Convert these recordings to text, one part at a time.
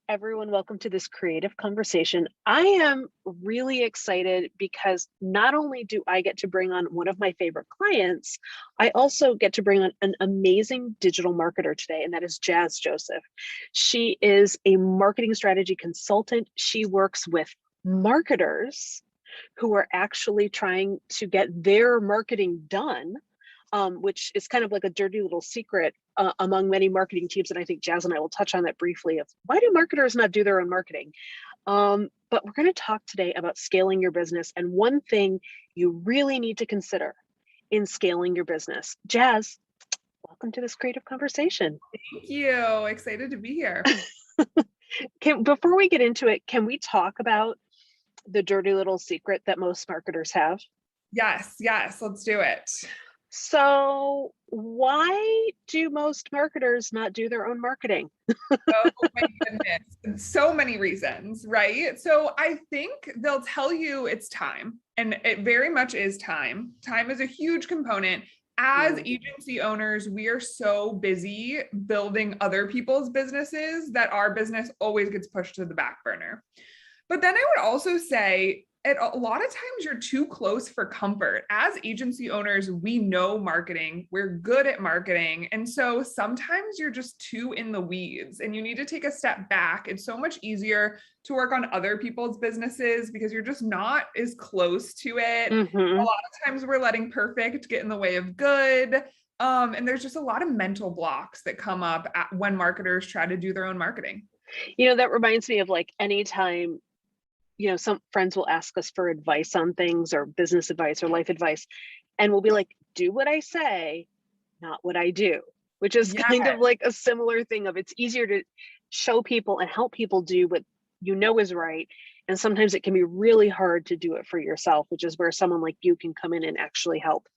everyone. Welcome to this creative conversation. I am really excited because not only do I get to bring on one of my favorite clients, I also get to bring on an amazing digital marketer today, and that is Jasz Joseph. She is a marketing strategy consultant. She works with marketers who are actually trying to get their marketing done, which is kind of like a dirty little secret among many marketing teams. And I think Jasz and I will touch on that briefly of why do marketers not do their own marketing? But we're going to talk today about scaling your business. And one thing you really need to consider in scaling your business. Jasz, welcome to this creative conversation. Thank you. Excited to be here. Before we get into it, can we talk about the dirty little secret that most marketers have? Yes, let's do it. So why do most marketers not do their own marketing? Oh my goodness. So many reasons, right? So I think they'll tell you it's time, and it very much is time. Time is a huge component. As agency owners, we are so busy building other people's businesses that our business always gets pushed to the back burner. But then I would also say, a lot of times you're too close for comfort. As agency owners, we know marketing, we're good at marketing. And so sometimes you're just too in the weeds and you need to take a step back. It's so much easier to work on other people's businesses because you're just not as close to it. Mm-hmm. A lot of times we're letting perfect get in the way of good. And there's just a lot of mental blocks that come up when marketers try to do their own marketing. That reminds me of like anytime some friends will ask us for advice on things or business advice or life advice. And we'll be like, do what I say, not what I do, which is kind of like a similar thing of it's easier to show people and help people do what you know is right. And sometimes it can be really hard to do it for yourself, which is where someone like you can come in and actually help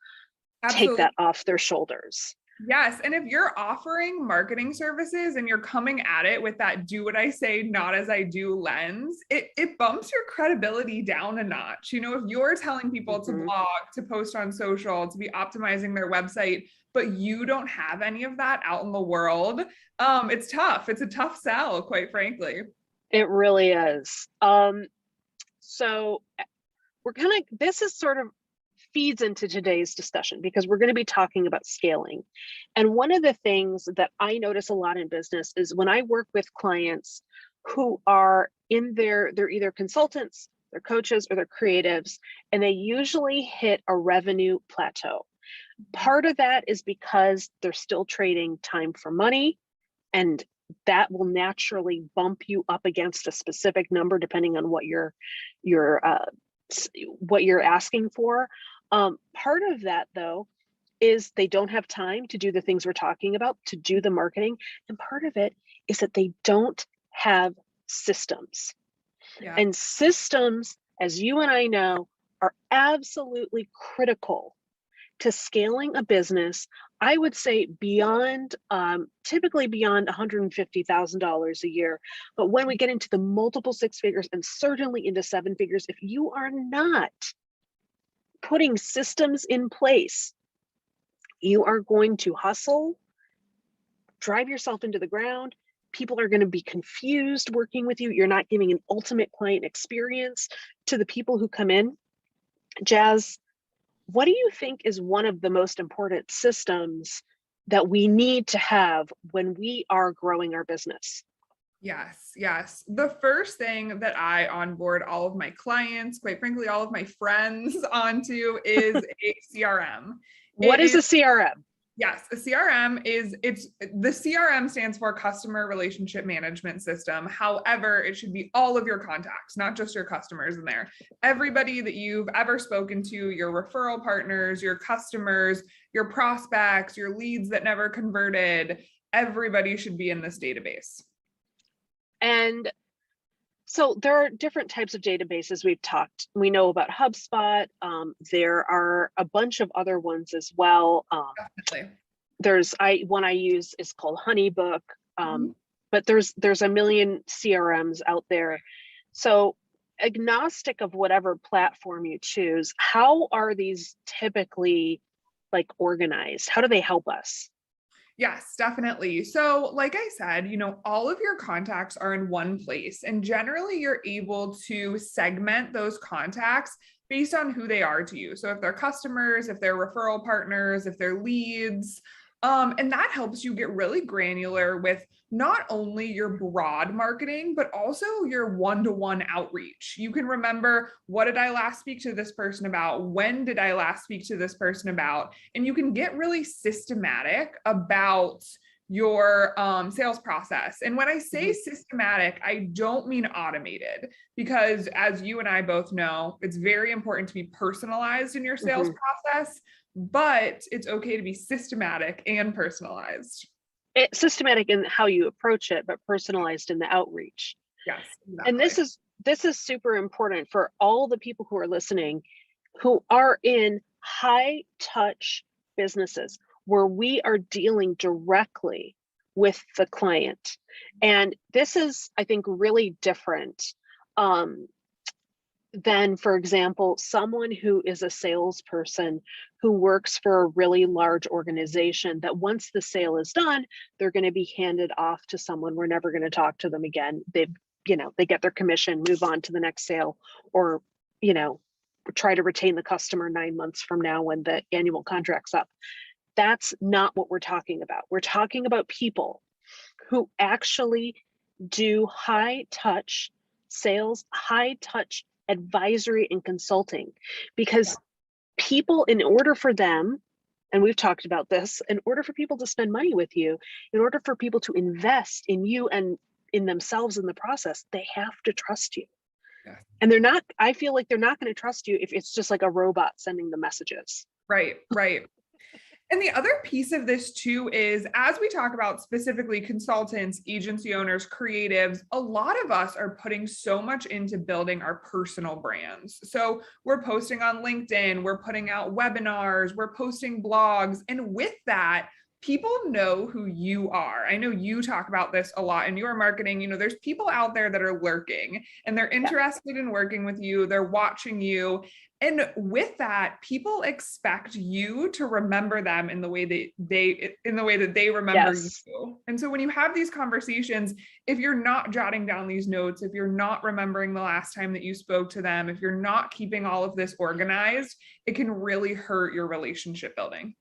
take that off their shoulders. Yes. And if you're offering marketing services and you're coming at it with that do what I say, not as I do lens, it bumps your credibility down a notch. If you're telling people to blog, to post on social, to be optimizing their website, but you don't have any of that out in the world, it's tough. It's a tough sell, quite frankly. It really is. So this is sort of feeds into today's discussion because we're going to be talking about scaling. And one of the things that I notice a lot in business is when I work with clients who are they're either consultants, they're coaches, or they're creatives, and they usually hit a revenue plateau. Part of that is because they're still trading time for money, and that will naturally bump you up against a specific number depending on what what you're asking for. Part of that, though, is they don't have time to do the things we're talking about, to do the marketing. And part of it is that they don't have systems. Yeah. And systems, as you and I know, are absolutely critical to scaling a business. I would say typically beyond $150,000 a year. But when we get into the multiple six figures and certainly into seven figures, if you are not putting systems in place, you are going to hustle, drive yourself into the ground. People are going to be confused working with you. You're not giving an ultimate client experience to the people who come in. Jasz, what do you think is one of the most important systems that we need to have when we are growing our business? Yes. The first thing that I onboard all of my clients, quite frankly, all of my friends onto is a CRM. What is a CRM? Yes, a CRM the CRM stands for Customer Relationship Management System. However, it should be all of your contacts, not just your customers in there. Everybody that you've ever spoken to, your referral partners, your customers, your prospects, your leads that never converted, everybody should be in this database. And so there are different types of databases we know about HubSpot. There are a bunch of other ones as well. Definitely. One I use is called Honeybook, but there's a million CRMs out there. So agnostic of whatever platform you choose, how are these typically like organized? How do they help us? Yes, definitely. So, like I said, all of your contacts are in one place, and generally you're able to segment those contacts based on who they are to you. So, if they're customers, if they're referral partners, if they're leads, and that helps you get really granular with not only your broad marketing, but also your one-to-one outreach. You can remember, what did I last speak to this person about? When did I last speak to this person about? And you can get really systematic about your sales process. And when I say systematic, I don't mean automated, because as you and I both know, it's very important to be personalized in your sales Mhm. process, but it's okay to be systematic and personalized. It's systematic in how you approach it, but personalized in the outreach. Yes, And exactly. this is super important for all the people who are listening who are in high touch businesses where we are dealing directly with the client. And this is, I think, really different um, than, for example, someone who is a salesperson who works for a really large organization that once the sale is done, they're going to be handed off to someone. We're never going to talk to them again. They get their commission, move on to the next sale, or, you know, try to retain the customer 9 months from now when the annual contract's up. That's not what we're talking about. We're talking about people who actually do high touch sales, high touch advisory and consulting, Yeah. because people, in order for them, and we've talked about this, in order for people to spend money with you, in order for people to invest in you and in themselves in the process, they have to trust you. Yes. And I feel like they're not going to trust you if it's just like a robot sending the messages. Right, right. And the other piece of this too is, as we talk about specifically consultants, agency owners, creatives, a lot of us are putting so much into building our personal brands. So we're posting on LinkedIn, we're putting out webinars, we're posting blogs. And with that, people know who you are. I know you talk about this a lot in your marketing. There's people out there that are lurking and they're Yeah. interested in working with you, they're watching you. And with that, people expect you to remember them in the way that they remember Yes. you. And so when you have these conversations, if you're not jotting down these notes, if you're not remembering the last time that you spoke to them, if you're not keeping all of this organized, it can really hurt your relationship building.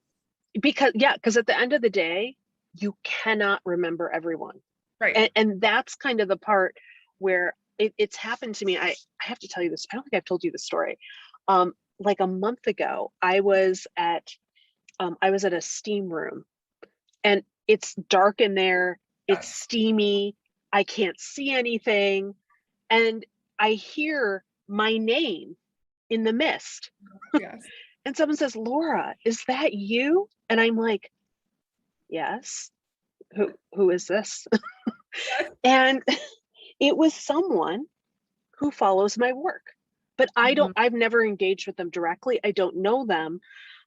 Because at the end of the day, you cannot remember everyone. Right. And that's kind of the part where it's happened to me. I have to tell you this. I don't think I've told you this story. Like a month ago, I was at a steam room, and it's dark in there. It's Yes. steamy. I can't see anything, and I hear my name in the mist. Yes. And someone says, "Laura, is that you?" And I'm like, "Yes. Who is this?" Yes. And it was someone who follows my work. But Mhm. I've never engaged with them directly. I don't know them,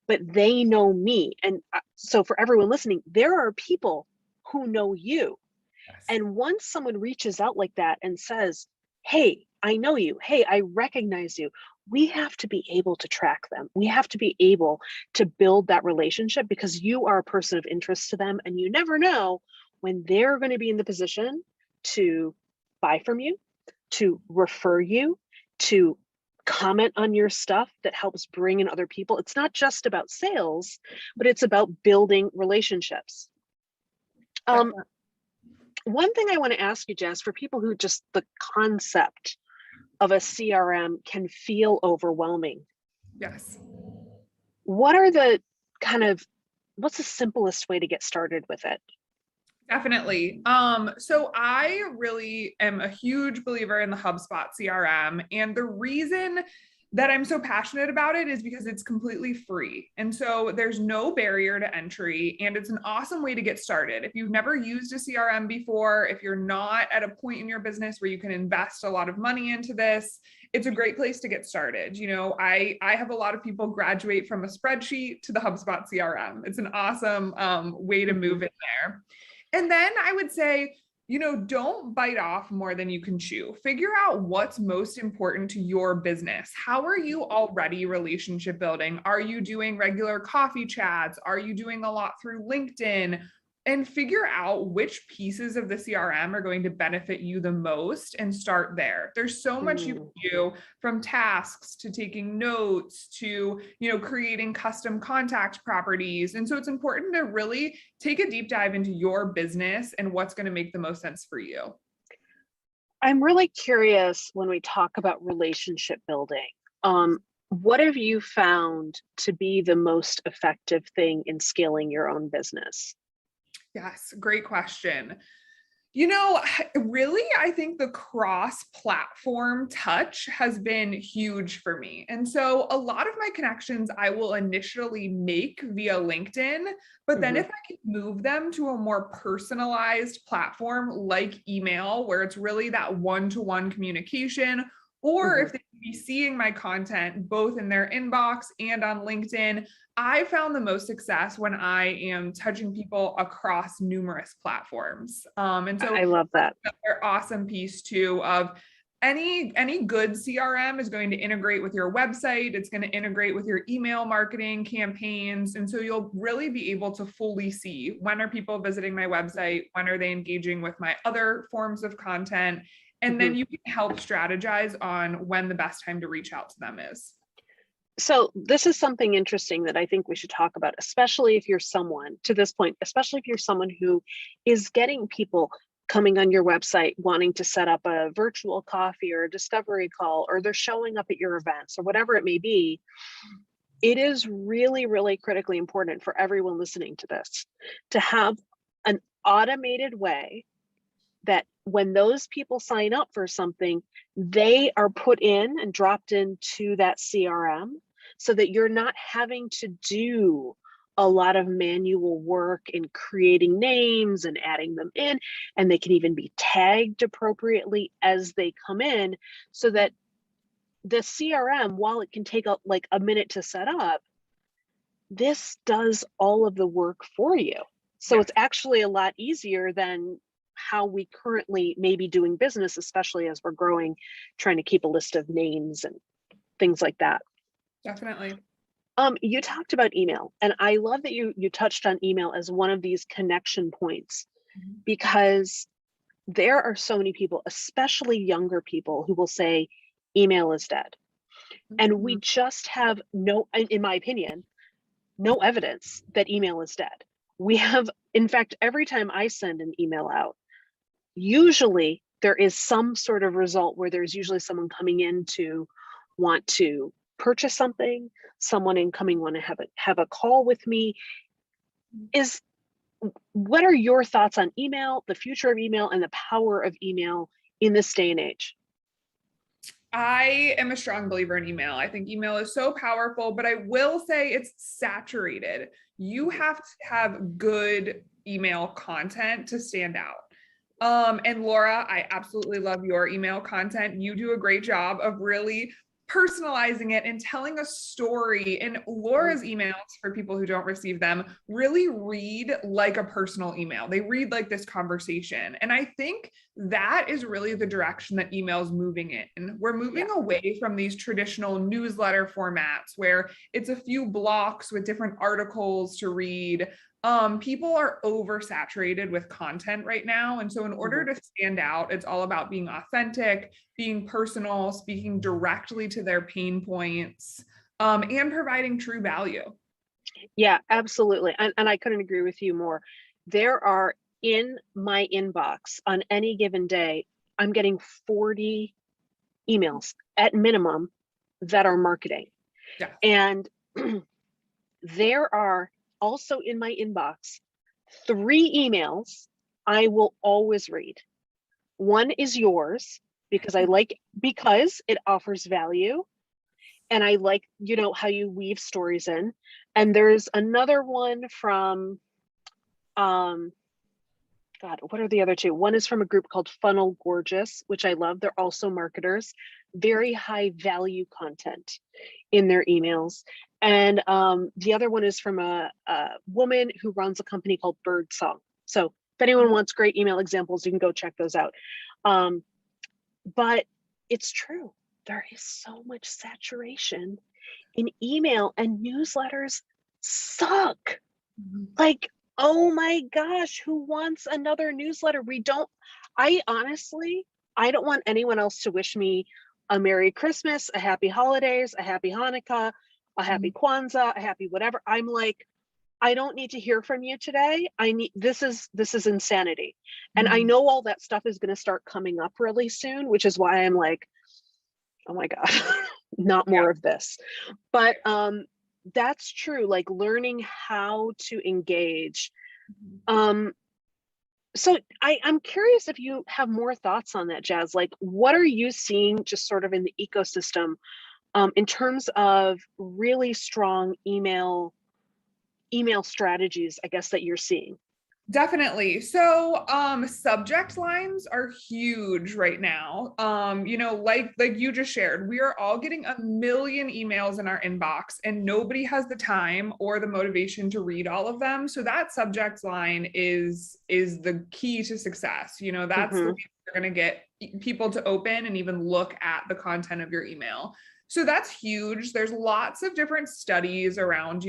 but they know me. And so for everyone listening, there are people who know you. Yes. And once someone reaches out like that and says, "Hey, I know you. Hey, I recognize you," we have to be able to track them. We have to be able to build that relationship, because you are a person of interest to them. And you never know when they're going to be in the position to buy from you, to refer you, to comment on your stuff that helps bring in other people. It's not just about sales, but it's about building relationships. Um, Definitely. One thing I want to ask you, Jess, for people who just the concept of a CRM can feel overwhelming, Yes. what are the kind of what's the simplest way to get started with it? Definitely. So I really am a huge believer in the HubSpot CRM. And the reason that I'm so passionate about it is because it's completely free. And so there's no barrier to entry. And it's an awesome way to get started. If you've never used a CRM before, if you're not at a point in your business where you can invest a lot of money into this, it's a great place to get started. I have a lot of people graduate from a spreadsheet to the HubSpot CRM. It's an awesome way to Mhm. move in there. And then I would say, don't bite off more than you can chew. Figure out what's most important to your business. How are you already relationship building? Are you doing regular coffee chats? Are you doing a lot through LinkedIn? and figure out which pieces of the CRM are going to benefit you the most and start there. There's so much you can do, from tasks to taking notes to, creating custom contact properties. And so it's important to really take a deep dive into your business and what's going to make the most sense for you. I'm really curious when we talk about relationship building. What have you found to be the most effective thing in scaling your own business? Yes, great question. Really, I think the cross-platform touch has been huge for me. And so a lot of my connections I will initially make via LinkedIn, but then if I can move them to a more personalized platform like email, where it's really that one-to-one communication, or if they can be seeing my content both in their inbox and on LinkedIn, I found the most success when I am touching people across numerous platforms. And so I love that. another awesome piece too of any good CRM is going to integrate with your website. It's going to integrate with your email marketing campaigns. And so you'll really be able to fully see, when are people visiting my website? When are they engaging with my other forms of content? And then you can help strategize on when the best time to reach out to them is. So this is something interesting that I think we should talk about, especially if you're someone, to this point, especially if you're someone who is getting people coming on your website wanting to set up a virtual coffee or a discovery call, or they're showing up at your events or whatever it may be. It is really, really critically important for everyone listening to this to have an automated way that when those people sign up for something, they are put in and dropped into that CRM, so that you're not having to do a lot of manual work in creating names and adding them in, and they can even be tagged appropriately as they come in, so that the CRM, while it can take like a minute to set up, this does all of the work for you. So it's actually a lot easier than how we currently may be doing business, especially as we're growing, trying to keep a list of names and things like that. Definitely. You talked about email, and I love that you touched on email as one of these connection points, because there are so many people, especially younger people, who will say email is dead. And we just have no, in my opinion, no evidence that email is dead. We have, in fact, every time I send an email out, usually there is some sort of result where there's usually someone coming in to want to purchase something, someone incoming want to have a call with me. What are your thoughts on email, the future of email, and the power of email in this day and age? I am a strong believer in email. I think email is so powerful, but I will say it's saturated. You have to have good email content to stand out. And Laura, I absolutely love your email content. You do a great job of really personalizing it and telling a story. And Laura's emails, for people who don't receive them, really read like a personal email. They read like this conversation. And I think that is really the direction that email is moving in. We're moving away from these traditional newsletter formats where it's a few blocks with different articles to read. People are oversaturated with content right now. And so in order to stand out, it's all about being authentic, being personal, speaking directly to their pain points, and providing true value. Yeah, absolutely. And I couldn't agree with you more. There are, in my inbox on any given day, I'm getting 40 emails at minimum that are marketing. Yeah. And there are also in my inbox 3 emails I will always read. One is yours, because because it offers value, and I like, how you weave stories in. And there's another one from God, what are the other 2? One is from a group called Funnel Gorgeous, which I love. They're also marketers, very high value content in their emails. And the other one is from a woman who runs a company called Birdsong. So if anyone wants great email examples, you can go check those out. But it's true. There is so much saturation in email, and newsletters suck. Like, Oh my gosh, who wants another newsletter? I honestly, I don't want anyone else to wish me a Merry Christmas, a Happy Holidays, a Happy Hanukkah, a Happy Mhm. Kwanzaa, a Happy whatever. I'm like, I don't need to hear from you today. This is insanity. And I Mhm. know all that stuff is going to start coming up really soon, which is why I'm like, oh my God, not Yeah. more of this. But that's true. Like learning how to engage. Mhm. Um, so I'm curious if you have more thoughts on that, Jazz. Like, what are you seeing just sort of in the ecosystem in terms of really strong email strategies, I guess, that you're seeing? Definitely. So, subject lines are huge right now. Like you just shared, we are all getting a million emails in our inbox and nobody has the time or the motivation to read all of them. So that subject line is the key to success. That's the Hmm. way you're going to get people to open and even look at the content of your email. So that's huge. There's lots of different studies around,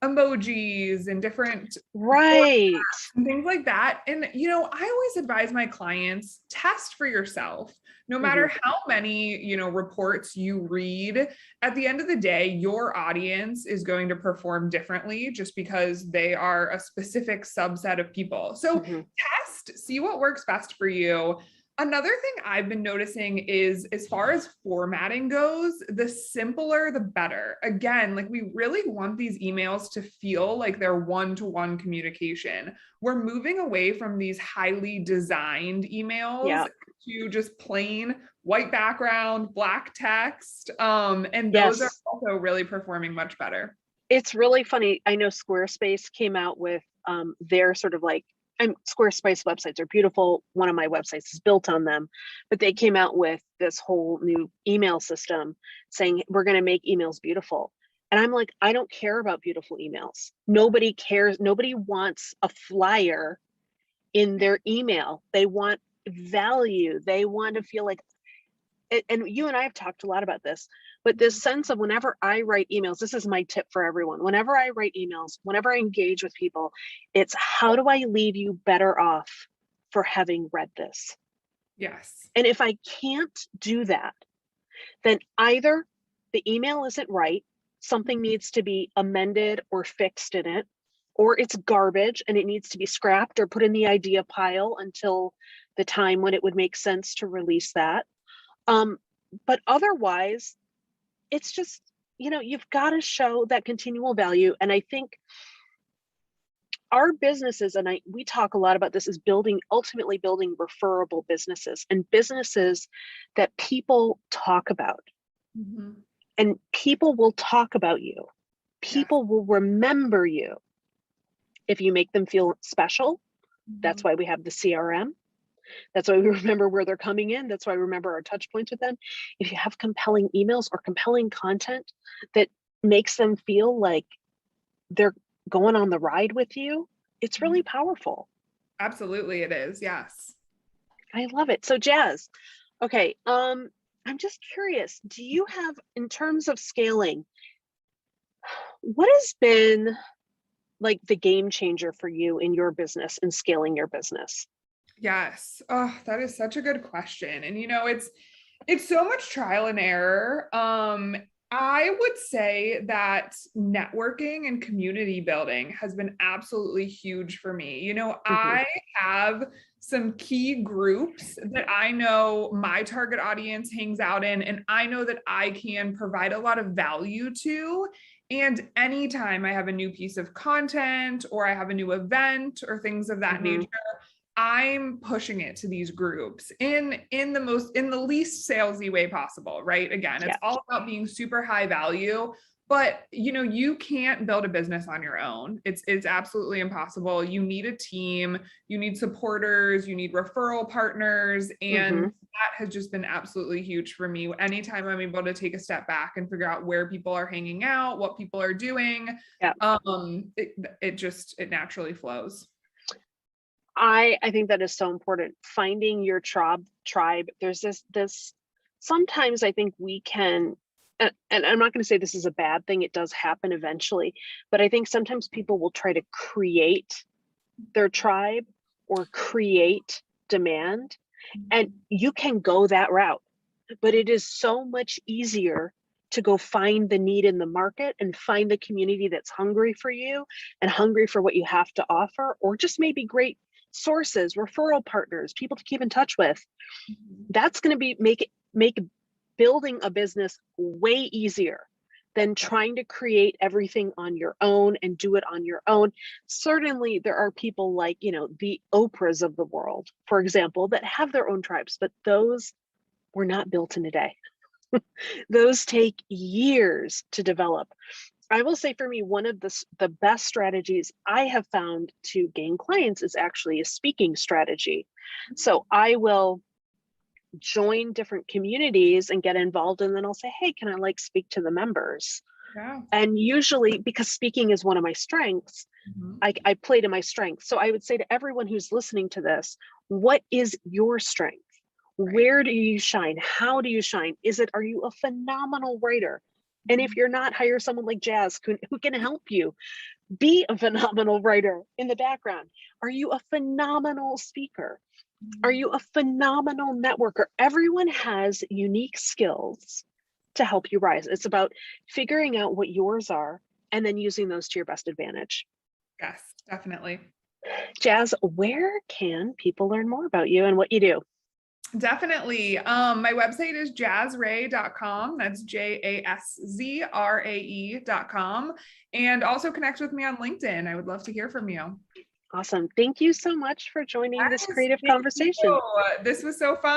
emojis and different Right. and things like that. And, I always advise my clients test for yourself. No Hmm. matter how many, reports you read, at the end of the day, your audience is going to perform differently just because they are a specific subset of people. So Hmm. test, see what works best for you. Another thing I've been noticing is as far as formatting goes, the simpler the better. Again, like we really want these emails to feel like they're one-to-one communication. We're moving away from these highly designed emails Yeah. to just plain white background, black text. And those are Yes. also really performing much better. It's really funny. I know Squarespace came out with their sort of like, and Squarespace websites are beautiful. One of my websites is built on them, but they came out with this whole new email system saying we're going to make emails beautiful. And I'm like, I don't care about beautiful emails. Nobody cares. Nobody wants a flyer in their email. They want value. They want to feel like, and you and I have talked a lot about this, but this sense of whenever I write emails, this is my tip for everyone. Whenever I write emails, whenever I engage with people, it's how do I leave you better off for having read this? Yes. And if I can't do that, then either the email isn't right, something needs to be amended or fixed in it, or it's garbage and it needs to be scrapped or put in the idea pile until the time when it would make sense to release that. Um, but otherwise, it's just, you've got to show that continual value. And I think our businesses, and we talk a lot about this, is ultimately building referable businesses and businesses that people talk about. Mhm. And people will talk about you. Yes. People will remember you if you make them feel special. That's Mhm. why we have the CRM. That's why we remember where they're coming in. That's why we remember our touch points with them. If you have compelling emails or compelling content that makes them feel like they're going on the ride with you, it's really powerful. Absolutely, it is. Yes. I love it. So Jazz, okay, I'm just curious, do you have, in terms of scaling, what has been like the game changer for you in your business and scaling your business? Yes. Oh, that is such a good question. And it's so much trial and error. I would say that networking and community building has been absolutely huge for me. Hmm. I have some key groups that I know my target audience hangs out in, and I know that I can provide a lot of value to. And anytime I have a new piece of content or I have a new event or things of that Hmm. nature, I'm pushing it to these groups in the least salesy way possible, right? Again, Yeah. it's all about being super high value, but you can't build a business on your own. It's absolutely impossible. You need a team, you need supporters, you need referral partners, and Hmm. that has just been absolutely huge for me. Anytime I'm able to take a step back and figure out where people are hanging out, what people are doing, Yeah. it naturally flows. I think that is so important. Finding your tribe. There's this sometimes I think we can, and I'm not going to say this is a bad thing. It does happen eventually, but I think sometimes people will try to create their tribe or create demand. And you can go that route, but it is so much easier to go find the need in the market and find the community that's hungry for you and hungry for what you have to offer, or just maybe great sources, referral partners, people to keep in touch with. That's going to be make building a business way easier than trying to create everything on your own and do it on your own. Certainly there are people like, the Oprahs of the world, for example, that have their own tribes, but those were not built in a day. Those take years to develop. I will say for me, one of the best strategies I have found to gain clients is actually a speaking strategy. So I will join different communities and get involved, and then I'll say, hey, can I speak to the members? Yeah. And usually, because speaking is one of my strengths, I play to my strengths. So I would say to everyone who's listening to this, what is your strength? Right. Where do you shine? How do you shine? Are you a phenomenal writer? And if you're not, hire someone like Jasz who can help you be a phenomenal writer in the background. Are you a phenomenal speaker? Are you a phenomenal networker? Everyone has unique skills to help you rise. It's about figuring out what yours are and then using those to your best advantage. Yes, definitely. Jasz, where can people learn more about you and what you do? Definitely. My website is jazzrae.com. That's JASZRAE.com. And also connect with me on LinkedIn. I would love to hear from you. Awesome. Thank you so much for joining this Yes, creative thank conversation. you. This was so fun.